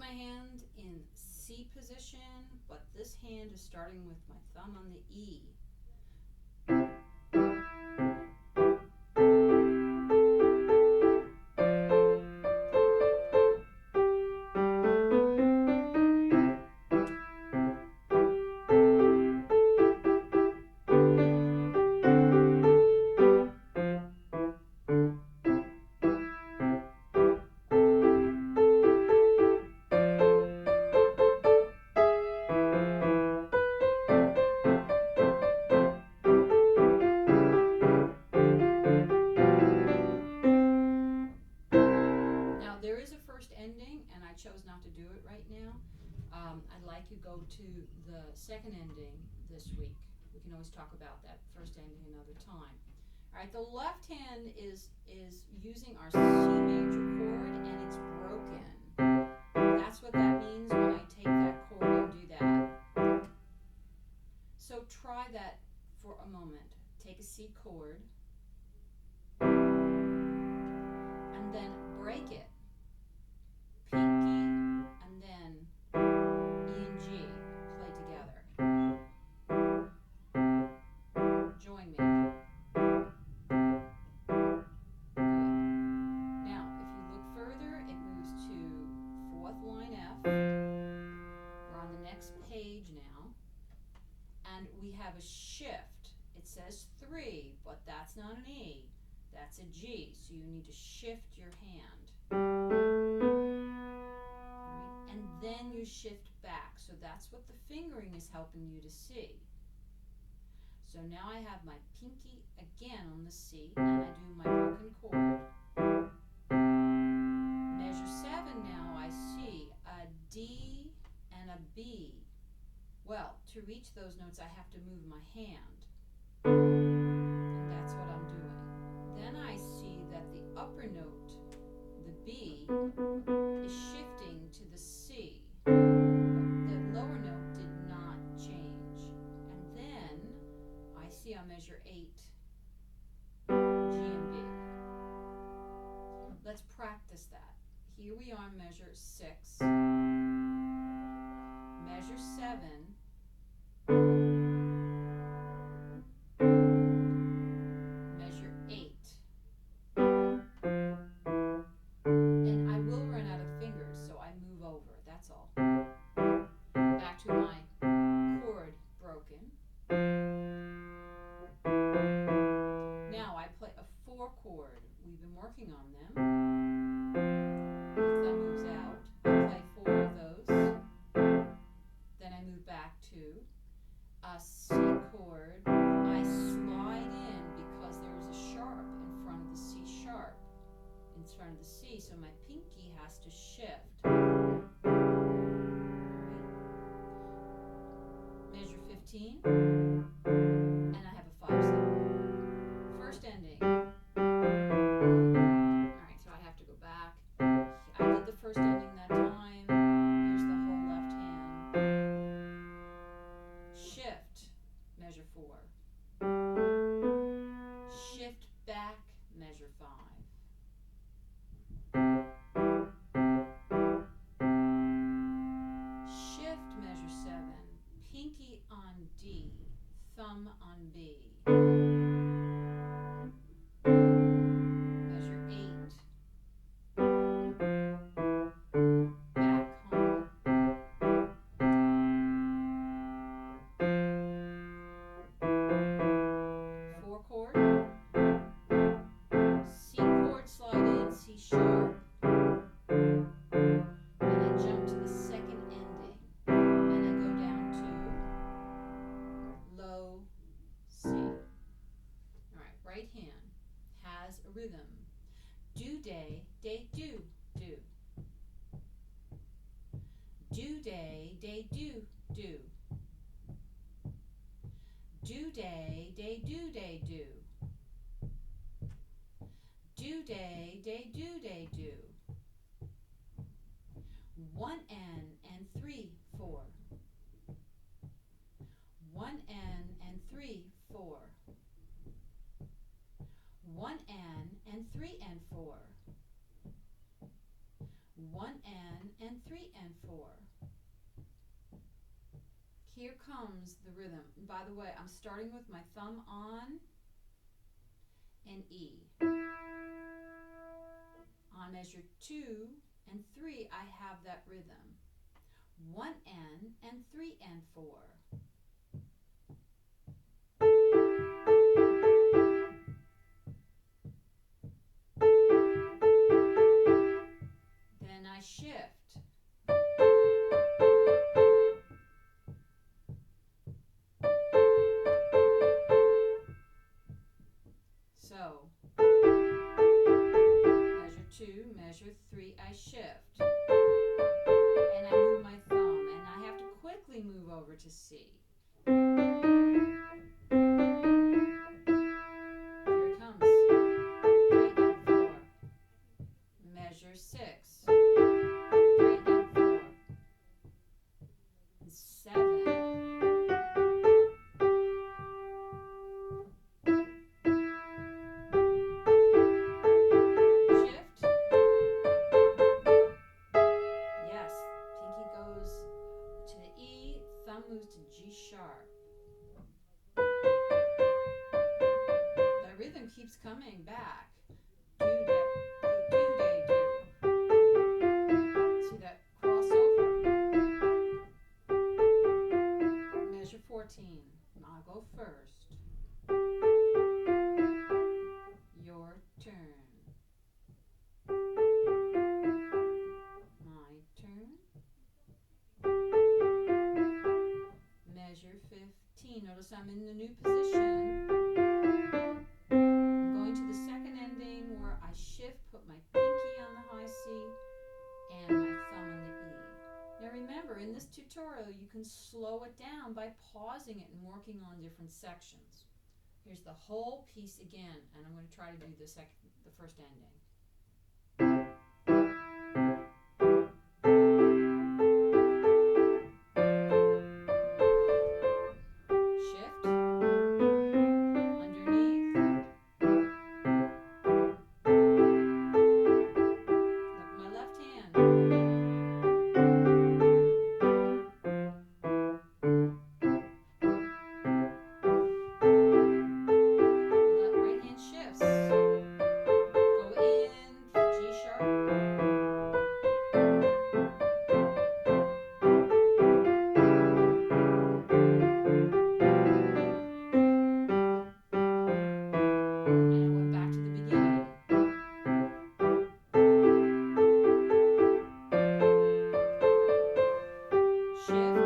my hand in C position, but this hand is starting with my thumb on the E. There is a first ending, and I chose not to do it right now. I'd like you to go to the second ending this week. We can always talk about that first ending another time. All right, the left hand is using our C major chord, and it's broken. That's what that means when I take that chord and do that. So try that for a moment. Take a C chord, and then break it. Pinky, and then E and G play together. Join me. Good. Now, if you look further, it moves to 4th line F. We're on the next page now. And we have a shift. It says 3, but that's not an E. That's a G. So you need to shift your hand. And then you shift back. So that's what the fingering is helping you to see. So now I have my pinky again on the C, and I do my broken chord. Measure 7 now, I see a D and a B. Well, to reach those notes, I have to move my hand. And that's what I'm doing. Then I see that the upper note, the B, is shifting to the C. The lower note did not change. And then I see on measure 8, G and B. Let's practice that. Here we are, measure 6. Measure 7. Measure 8. And I will run out of fingers, so I move over, that's all. Back to my chord broken. Now I play a 4 chord. We've been working on them. The thumb moves out. I play 4 of those. Then I move back to a C chord. I slide in because there is a sharp in front of the C sharp, in front of the C, so my pinky has to shift. Measure 15, and I have a 5/7. First ending. Alright, so I have to go back. I did the first ending that time. Here's the whole left hand. Shift, measure 4. Shift back, measure 5. Shift, measure 7. Pinky on D, thumb on B. Measure 8. Back home. 4 chord. C chord, slide in, C sharp. And I jump to the second ending. And I go down to low C. Alright, right hand has a rhythm. Do, day, do, do. Do, day, do, do. Do, day, do. Do, day, do. 1 N and 3, 4. 1 N and 3, 4. 1 N and 3 and 4. 1 N and 3 and here comes the rhythm. And by the way, I'm starting with my thumb on and E. On measure 2 and 3, I have that rhythm. 1N and 3N4. Then I shift. So, measure 2, measure 3, I shift. And I move my thumb, and I have to quickly move over to C. Here it comes. 3 and 4. Measure 6. 3 and 4. And 7. Shift. Yes, pinky goes to the E, thumb moves to G sharp. The rhythm keeps coming back. Do, da, do, day, do. See that crossover? Measure 14. I'll go first. Your turn. My turn. Measure 15. Notice I'm in the new position. I'm going to the second ending where I shift, put my pinky on the high C and my thumb on the E. Now remember, in this tutorial, you can slow it down by pausing it and working on different sections. Here's the whole piece again, and I'm going to try to do the first ending. Shift, underneath, look my left hand. Right hand shifts. Go in, G sharp. And I went back to the beginning. Shift.